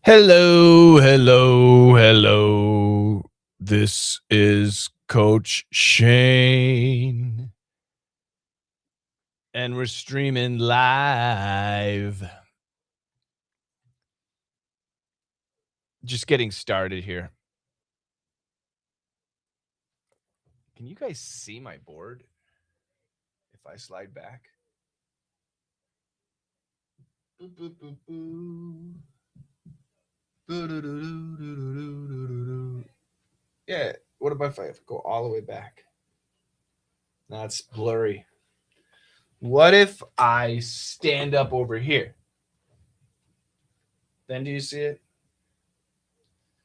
Hello, hello, hello. This is Coach Shane. And we're streaming live. Just getting started here. Can you guys see my board? If I slide back. Boop, boop, boop, boop. Yeah, what about if I go all the way back? That's blurry. What if I stand up over here? Then do you see it?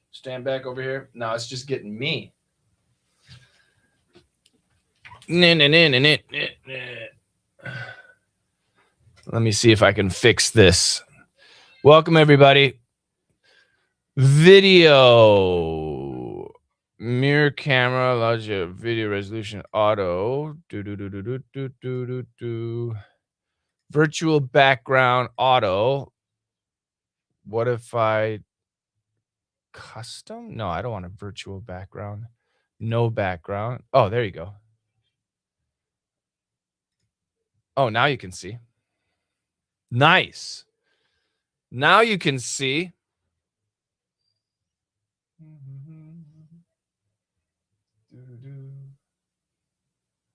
Stand back over here. No, it's just getting me. Let me see if I can fix this. Welcome, everybody. Video. Mirror camera allows you video resolution auto. Virtual background auto. What if I custom? No, I don't want a virtual background. No background. Oh, there you go. Oh, now you can see. Nice. Now you can see.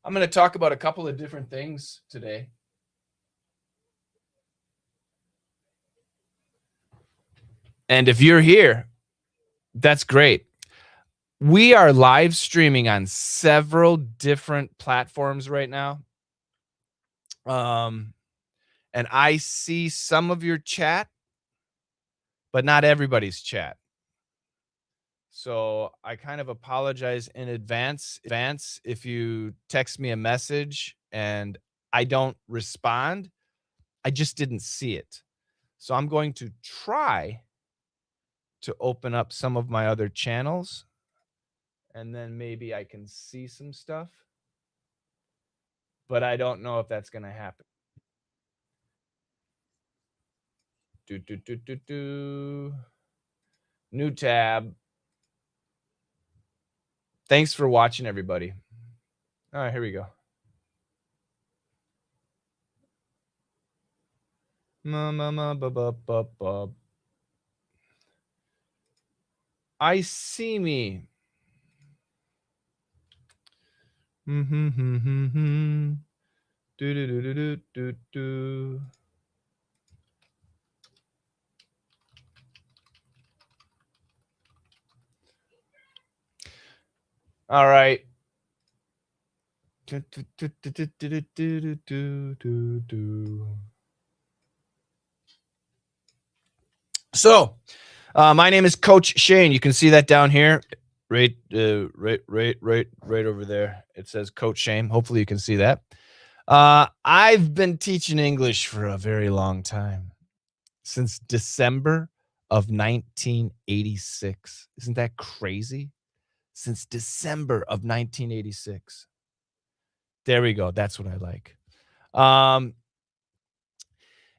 I'm going to talk about a couple of different things today. And if you're here, that's great. We are live streaming on several different platforms right now. And I see some of your chat, but not everybody's chat. So I kind of apologize in advance if you text me a message and I don't respond. I just didn't see it. So I'm going to try to open up some of my other channels, and then maybe I can see some stuff. But I don't know if that's going to happen. New tab. Thanks for watching, everybody. All right, here we go. I see me. All right. So, my name is Coach Shane. You can see that down here, right over there. It says Coach Shane. Hopefully, you can see that. I've been teaching English for a very long time, since December of 1986. Isn't that crazy? Since December of 1986. There we go. That's what I like.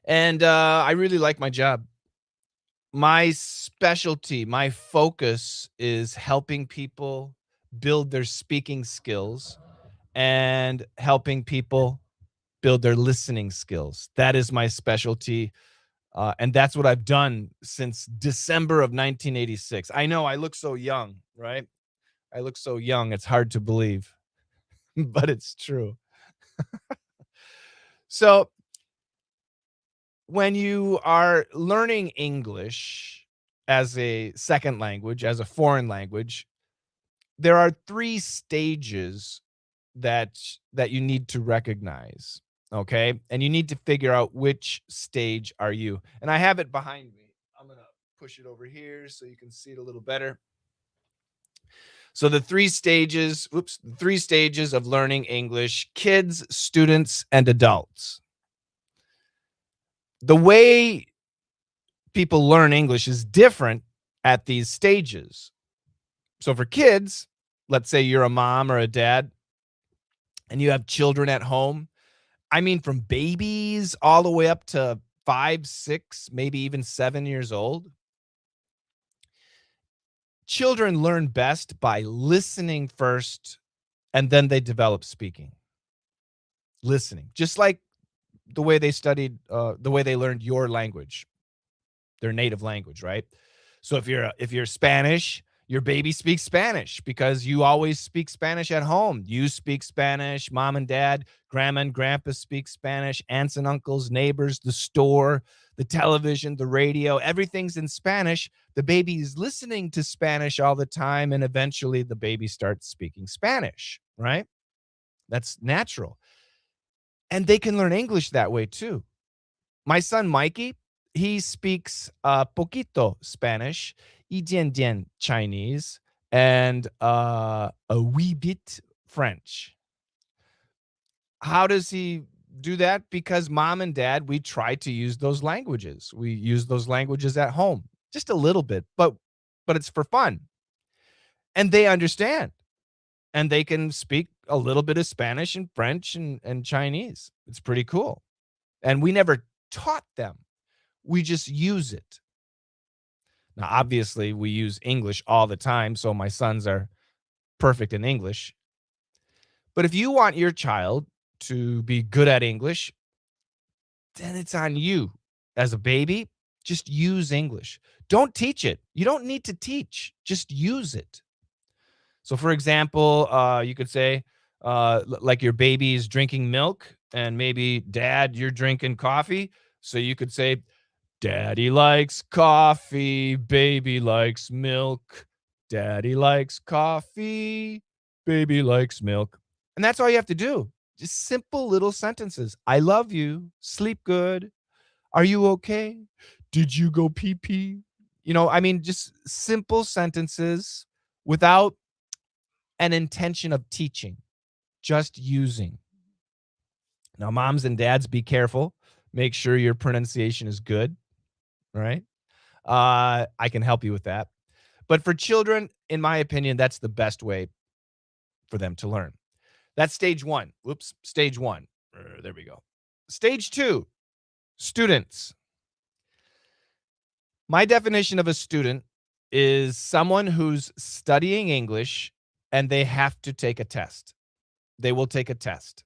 And I really like my job. My specialty, my focus is helping people build their speaking skills and helping people build their listening skills. That is my specialty. And that's what I've done since December of 1986. I know I look so young, right? I look so young. It's hard to believe, but it's true. So when you are learning English as a second language, as a foreign language, there are 3 stages that you need to recognize, okay? And you need to figure out which stage are you. And I have it behind me. I'm going to push it over here so you can see it a little better. So the 3 stages of learning English: kids, students, and adults. The way people learn English is different at these stages. So for kids, let's say you're a mom or a dad and you have children at home. I mean, from babies all the way up to 5, 6, maybe even 7 years old, children learn best by listening first, and then they develop speaking. Listening, just like the way they studied, the way they learned your language, their native language, right? So if you're Spanish, your baby speaks Spanish because you always speak Spanish at home. You speak Spanish, mom and dad, grandma and grandpa speak Spanish, aunts and uncles, neighbors, the store, the television, the radio, everything's in Spanish. The baby is listening to Spanish all the time, and eventually the baby starts speaking Spanish, right? That's natural. And they can learn English that way too. My son Mikey, he speaks poquito Spanish, 一点点 Chinese, and a wee bit French. How does he do that? Because mom and dad, we try to use those languages. We use those languages at home, just a little bit, but it's for fun. And they understand. And they can speak a little bit of Spanish and French and Chinese. It's pretty cool. And we never taught them. We just use it. Now, obviously, we use English all the time, so my sons are perfect in English. But if you want your child to be good at English, then it's on you. As a baby, just use English. Don't teach it. You don't need to teach. Just use it. So, for example, you could say, like your baby is drinking milk, and maybe dad, you're drinking coffee. So you could say, Daddy likes coffee, baby likes milk. Daddy likes coffee, baby likes milk. And that's all you have to do. Just simple little sentences. I love you. Sleep good. Are you okay? Did you go pee pee? I mean, just simple sentences without an intention of teaching, just using. Now, moms and dads, be careful. Make sure your pronunciation is good, right? I can help you with that. But for children, in my opinion, that's the best way for them to learn. That's stage one. Whoops, stage one. There we go. Stage two, students. My definition of a student is someone who's studying English and they have to take a test. They will take a test.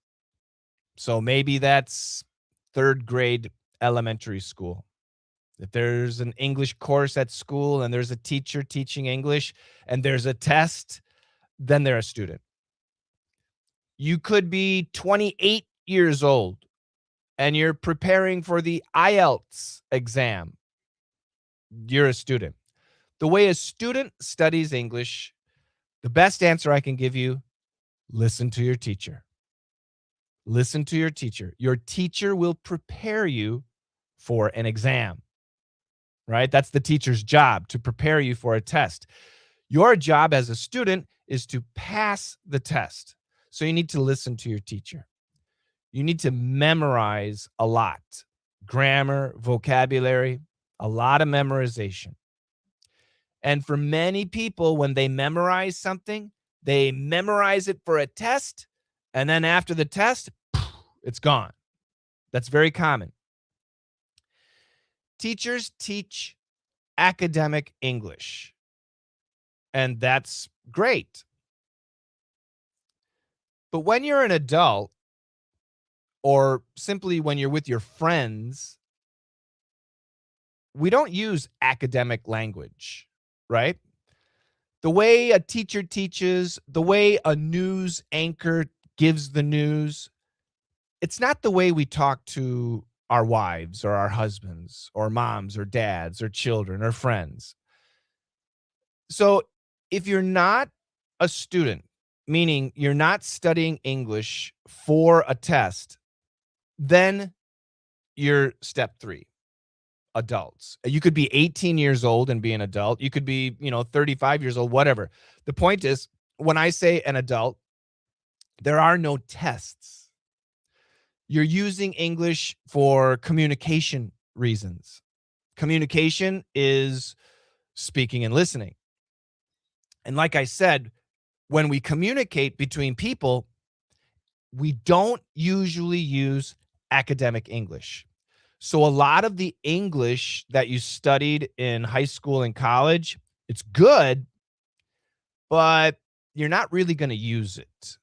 So maybe that's third grade elementary school. If there's an English course at school and there's a teacher teaching English and there's a test, then they're a student. You could be 28 years old and you're preparing for the IELTS exam. You're a student. The way a student studies English, the best answer I can give you, listen to your teacher. Listen to your teacher. Your teacher will prepare you for an exam, right? That's the teacher's job, to prepare you for a test. Your job as a student is to pass the test. So you need to listen to your teacher. You need to memorize a lot. Grammar, vocabulary, a lot of memorization. And for many people, when they memorize something, they memorize it for a test, and then after the test, it's gone. That's very common. Teachers teach academic English, and that's great. But when you're an adult, or simply when you're with your friends, we don't use academic language, right? The way a teacher teaches, the way a news anchor gives the news, it's not the way we talk to our wives or our husbands or moms or dads or children or friends. So if you're not a student, meaning you're not studying English for a test, then you're step three, adults. You could be 18 years old and be an adult. You could be, 35 years old, whatever. The point is, when I say an adult, there are no tests. You're using English for communication reasons. Communication is speaking and listening. And like I said, when we communicate between people, we don't usually use academic English. So a lot of the English that you studied in high school and college, it's good, but you're not really going to use it.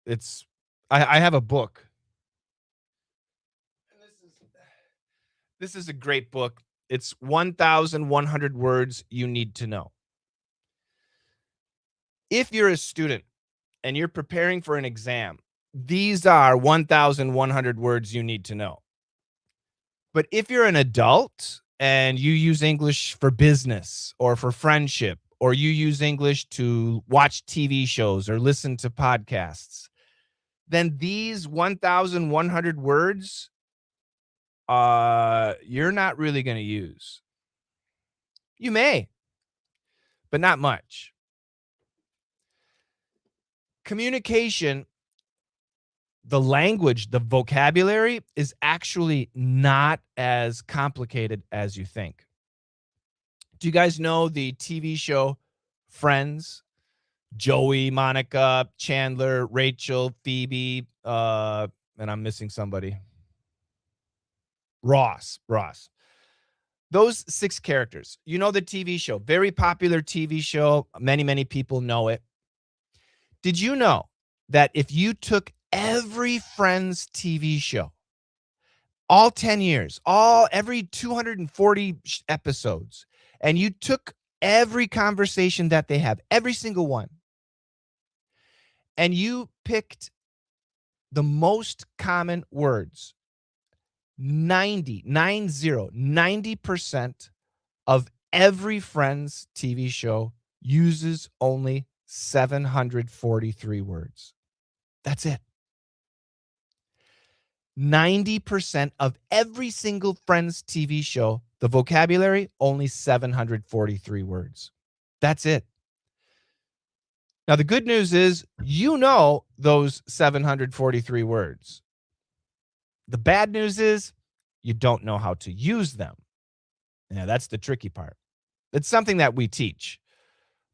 It's I have a book. And this is a great book. It's 1,100 words you need to know. If you're a student and you're preparing for an exam, these are 1,100 words you need to know. But if you're an adult and you use English for business or for friendship, or you use English to watch TV shows or listen to podcasts, then these 1,100 words, you're not really going to use. You may, but not much. Communication, the language, the vocabulary is actually not as complicated as you think. Do you guys know the TV show Friends? Joey, Monica, Chandler, Rachel, Phoebe, and I'm missing somebody. Ross. Those 6 characters. You know the TV show, very popular TV show. Many people know it. Did you know that if you took every Friends TV show, all 10 years, every 240 episodes, and you took every conversation that they have, every single one, and you picked the most common words, 90% of every Friends TV show uses only 743 words. That's it. 90% of every single Friends TV show, the vocabulary, only 743 words. That's it. Now, the good news is you know those 743 words. The bad news is you don't know how to use them. Yeah, that's the tricky part. It's something that we teach.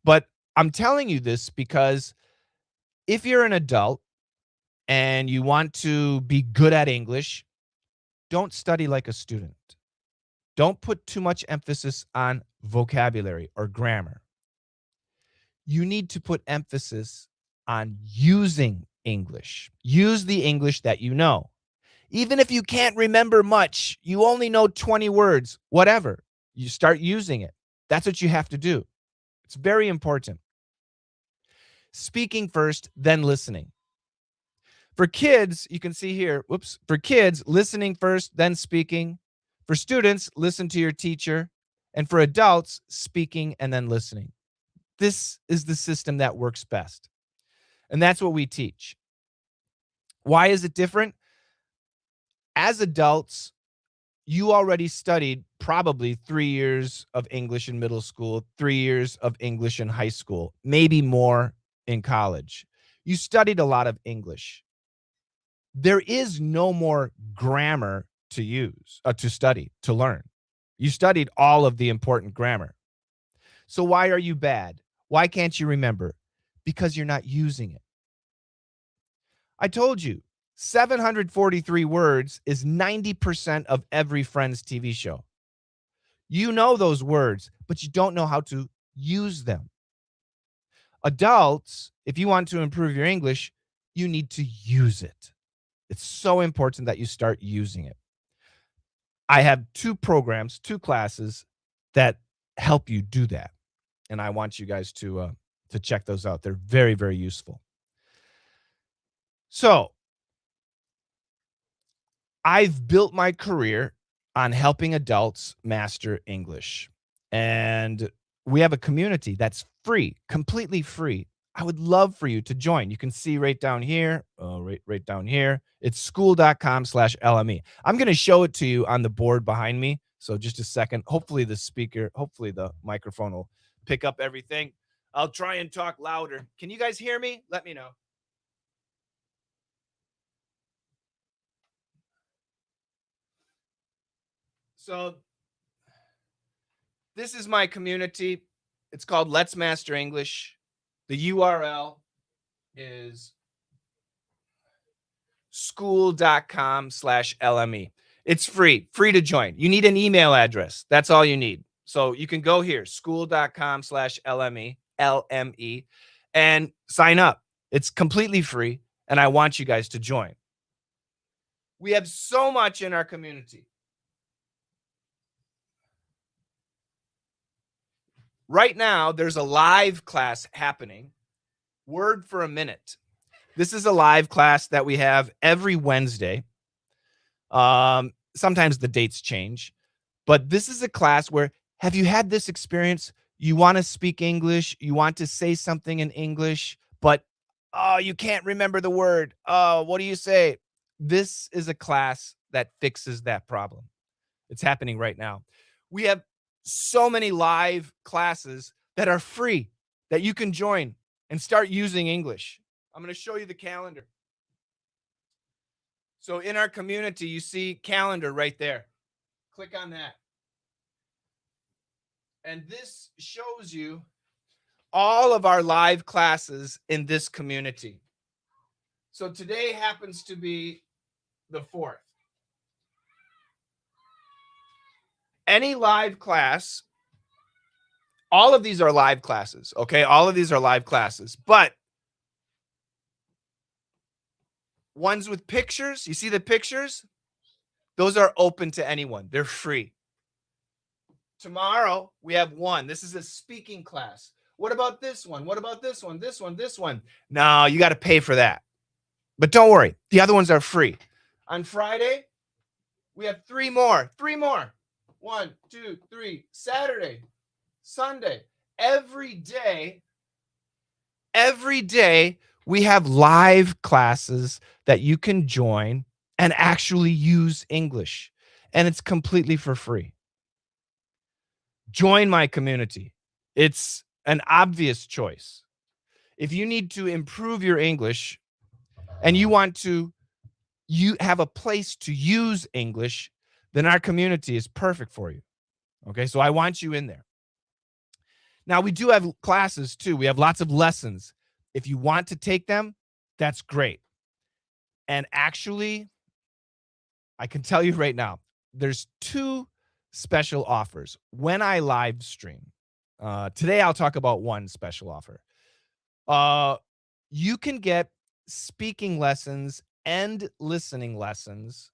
But I'm telling you this because if you're an adult and you want to be good at English, don't study like a student. Don't put too much emphasis on vocabulary or grammar. You need to put emphasis on using English. Use the English that you know. Even if you can't remember much, you only know 20 words, whatever, you start using it. That's what you have to do. It's very important. Speaking first, then listening. For kids, you can see here, for kids, listening first, then speaking. For students, listen to your teacher. And for adults, speaking and then listening. This is the system that works best. And that's what we teach. Why is it different? As adults, you already studied probably 3 years of English in middle school, 3 years of English in high school, maybe more in college. You studied a lot of English. There is no more grammar to use, to study, to learn. You studied all of the important grammar. So why are you bad? Why can't you remember? Because you're not using it. I told you, 743 words is 90% of every Friends TV show. You know those words, but you don't know how to use them. Adults, if you want to improve your English, you need to use it. It's so important that you start using it. I have 2 programs, 2 classes that help you do that. And I want you guys to check those out. They're very, very useful. So, I've built my career on helping adults master English. And we have a community that's free, completely free. I would love for you to join. You can see right down here, right down here. It's skool.com/LME. I'm going to show it to you on the board behind me. So just a second. Hopefully the microphone will pick up everything. I'll try and talk louder. Can you guys hear me? Let me know. So this is my community. It's called Let's Master English. The URL is skool.com/LME. It's free to join. You need an email address. That's all you need. So you can go here, skool.com/LME, and sign up. It's completely free, and I want you guys to join. We have so much in our community. Right now, there's a live class happening, Word for a Minute. This is a live class that we have every Wednesday. Sometimes the dates change, but this is a class where, have you had this experience? You want to speak English, you want to say something in English, but you can't remember the word. Oh, what do you say? This is a class that fixes that problem. It's happening right now. We have so many live classes that are free that you can join and start using English. I'm going to show you the calendar. So in our community, you see calendar right there. Click on that. And this shows you all of our live classes in this community. So today happens to be the 4th. Any live class, all of these are live classes, okay? All of these are live classes, but ones with pictures, you see the pictures? Those are open to anyone. They're free. Tomorrow, we have one. This is a speaking class. What about this one? What about this one? This one, this one? No, you got to pay for that. But don't worry. The other ones are free. On Friday, we have three more. 1, 2, 3. Saturday, Sunday. Every day, we have live classes that you can join and actually use English. And it's completely for free. Join my community. It's an obvious choice. If you need to improve your English and you have a place to use English, then our community is perfect for you. Okay, so I want you in there. Now, we do have classes too. We have lots of lessons. If you want to take them, that's great. And actually, I can tell you right now, there's 2 special offers when I live stream. Today, I'll talk about one special offer. You can get speaking lessons and listening lessons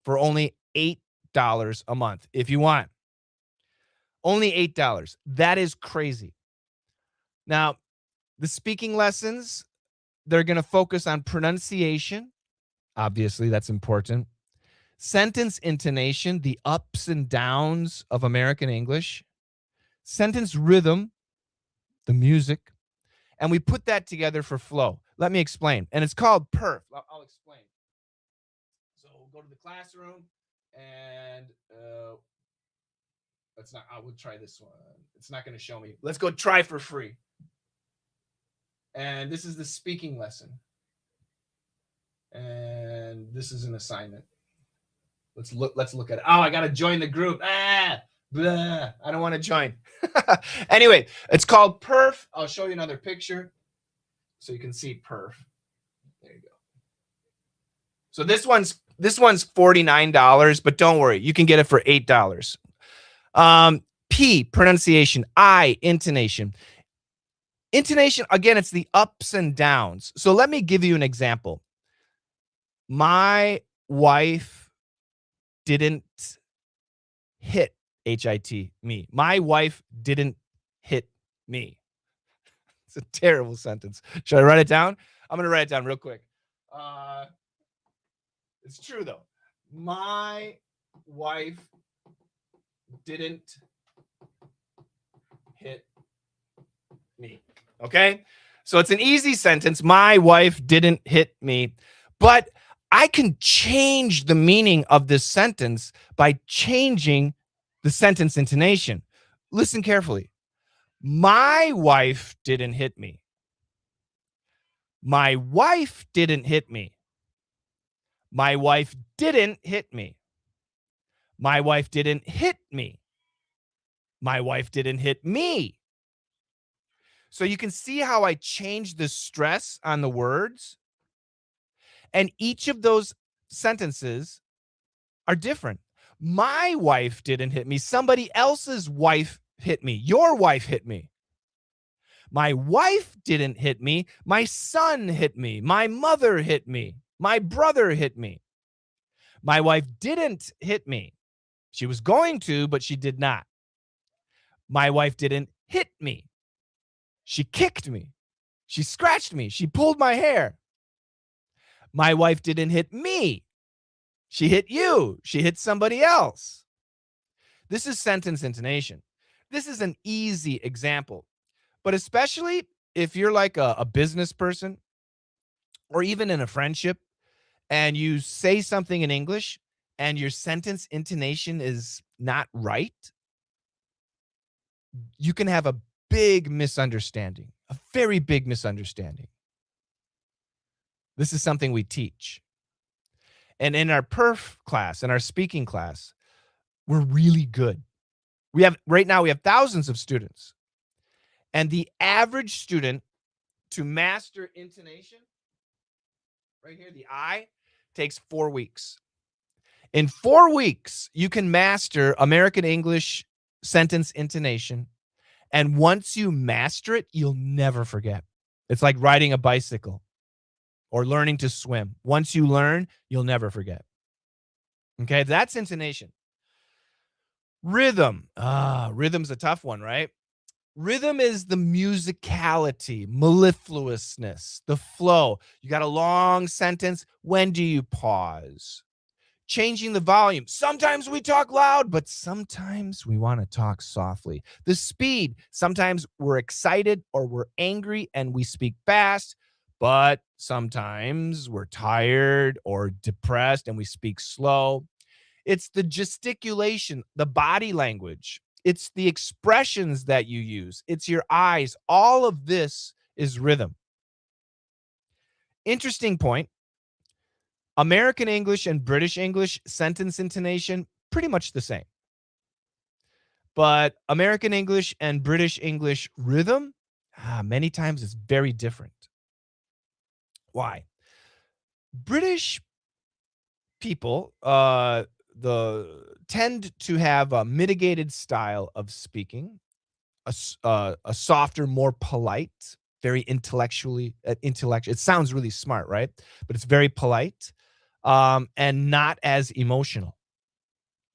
for only $8 a month if you want. Only $8. That is crazy. Now, the speaking lessons, they're going to focus on pronunciation. Obviously, that's important. Sentence intonation, the ups and downs of American English. Sentence rhythm, the music. And we put that together for flow. Let me explain. And it's called PERF. I'll explain. So we'll go to the classroom and we'll try this one. It's not going to show me. Let's go try for free. And this is the speaking lesson. And this is an assignment. Let's look at it. Oh, I got to join the group. Blah. I don't want to join. Anyway, it's called PERF. I'll show you another picture so you can see PERF. There you go. So this one's $49, but don't worry, you can get it for $8. P, pronunciation. I, intonation. Intonation, again, it's the ups and downs. So let me give you an example. My wife didn't hit, H-I-T, me. My wife didn't hit me. It's a terrible sentence. Should I write it down? I'm going to write it down real quick. It's true, though. My wife didn't hit me. Okay? So it's an easy sentence. My wife didn't hit me. But I can change the meaning of this sentence by changing the sentence intonation. Listen carefully. My wife didn't hit me. My wife didn't hit me. My wife didn't hit me. My wife didn't hit me. My wife didn't hit me. So you can see how I changed the stress on the words. And each of those sentences are different. My wife didn't hit me. Somebody else's wife hit me. Your wife hit me. My wife didn't hit me. My son hit me. My mother hit me. My brother hit me. My wife didn't hit me. She was going to, but she did not. My wife didn't hit me. She kicked me. She scratched me. She pulled my hair. My wife didn't hit me. She hit you. She hit somebody else. This is sentence intonation. This is an easy example, but especially if you're like a business person or even in a friendship and you say something in English and your sentence intonation is not right, you can have a big misunderstanding, a very big misunderstanding. This is something we teach. And in our perf class, in our speaking class, we're really good. Right now we have thousands of students. And the average student to master intonation, right here, the I, takes 4 weeks. In 4 weeks, you can master American English sentence intonation. And once you master it, you'll never forget. It's like riding a bicycle or learning to swim. Once you learn, you'll never forget. Okay, that's intonation. Rhythm. Rhythm's a tough one, right? Rhythm is the musicality, mellifluousness, the flow. You got a long sentence. When do you pause? Changing the volume. Sometimes we talk loud, but sometimes we want to talk softly. The speed. Sometimes we're excited or we're angry and we speak fast, but sometimes we're tired or depressed and we speak slow. It's the gesticulation, the body language. It's the expressions that you use. It's your eyes. All of this is rhythm. Interesting point. American English and British English sentence intonation, pretty much the same. But American English and British English rhythm, many times it's very different. Why? British people tend to have a mitigated style of speaking, a softer, more polite, very intellectual. It sounds really smart, right? But it's very polite, and not as emotional.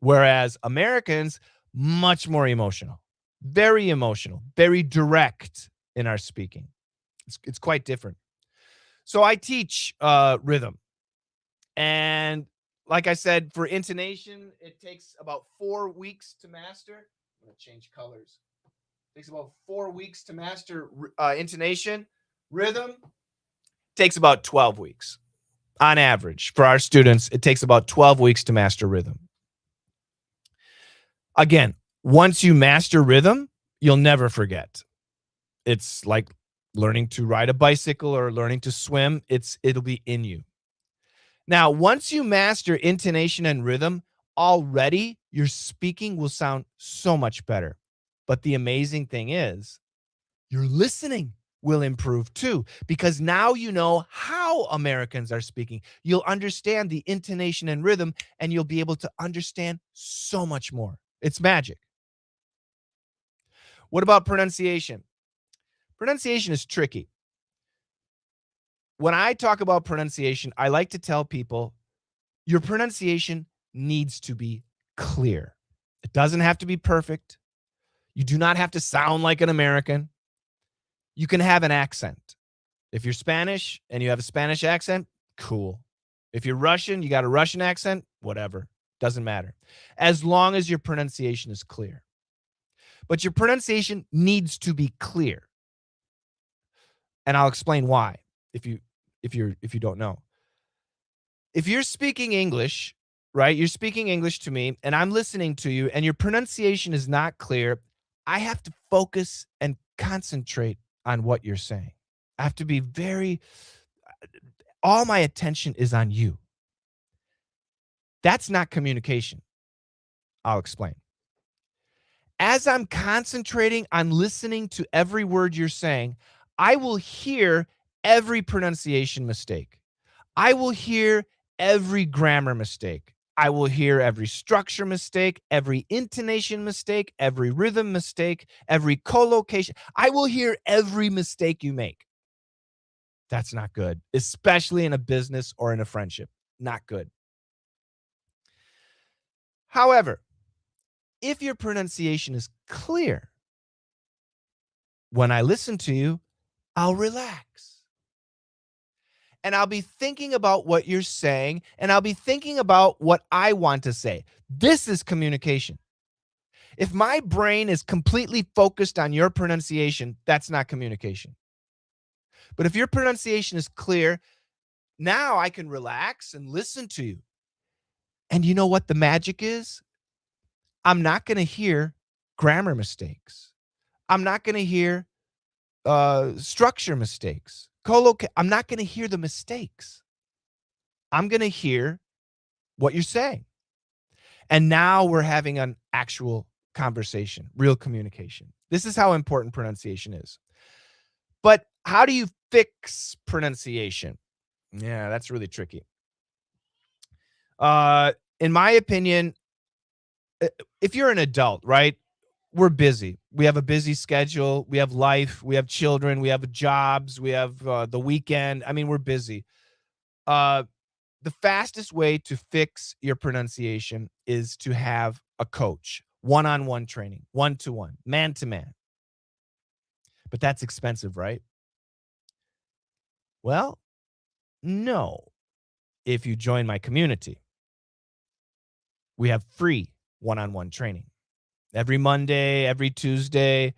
Whereas Americans, much more emotional, very direct in our speaking. It's quite different. So I teach rhythm. And like I said, for intonation, it takes about 4 weeks to master. I'm going to change colors. It takes about 4 weeks to master intonation. Rhythm takes about 12 weeks. On average, for our students, it takes about 12 weeks to master rhythm. Again, once you master rhythm, you'll never forget. It's like learning to ride a bicycle or learning to swim. It'll be in you. Now, once you master intonation and rhythm, already your speaking will sound so much better. But the amazing thing is, your listening will improve too, because now you know how Americans are speaking. You'll understand the intonation and rhythm, and you'll be able to understand so much more. It's magic. What about pronunciation? Pronunciation is tricky. When I talk about pronunciation, I like to tell people your pronunciation needs to be clear. It doesn't have to be perfect. You do not have to sound like an American. You can have an accent. If you're Spanish and you have a Spanish accent, cool. If you're Russian, you got a Russian accent, whatever. Doesn't matter. As long as your pronunciation is clear. But your pronunciation needs to be clear. And I'll explain why if you don't know. If you're speaking English, right? You're speaking English to me and I'm listening to you and your pronunciation is not clear, I have to focus and concentrate on what you're saying. I have to be all my attention is on you. That's not communication. I'll explain. As I'm concentrating on listening to every word you're saying, I will hear every pronunciation mistake. I will hear every grammar mistake. I will hear every structure mistake, every intonation mistake, every rhythm mistake, every collocation. I will hear every mistake you make. That's not good, especially in a business or in a friendship. Not good. However, if your pronunciation is clear, when I listen to you, I'll relax. And I'll be thinking about what you're saying, and I'll be thinking about what I want to say. This is communication. If my brain is completely focused on your pronunciation, that's not communication. But if your pronunciation is clear, now I can relax and listen to you. And you know what the magic is? I'm not going to hear grammar mistakes. I'm not going to hear structure mistakes. I'm not going to hear the mistakes. I'm going to hear what you're saying. And now we're having an actual conversation, real communication. This is how important pronunciation is. But how do you fix pronunciation? Yeah, that's really tricky. In my opinion, if you're an adult, right? We're busy. We have a busy schedule. We have life. We have children. We have jobs. We have the weekend. I mean, we're busy. Uh, the fastest way to fix your pronunciation is to have a coach, one-on-one training, one-to-one, man-to-man. But that's expensive, right? Well, no. If you join my community, we have free one-on-one training every Monday, every Tuesday.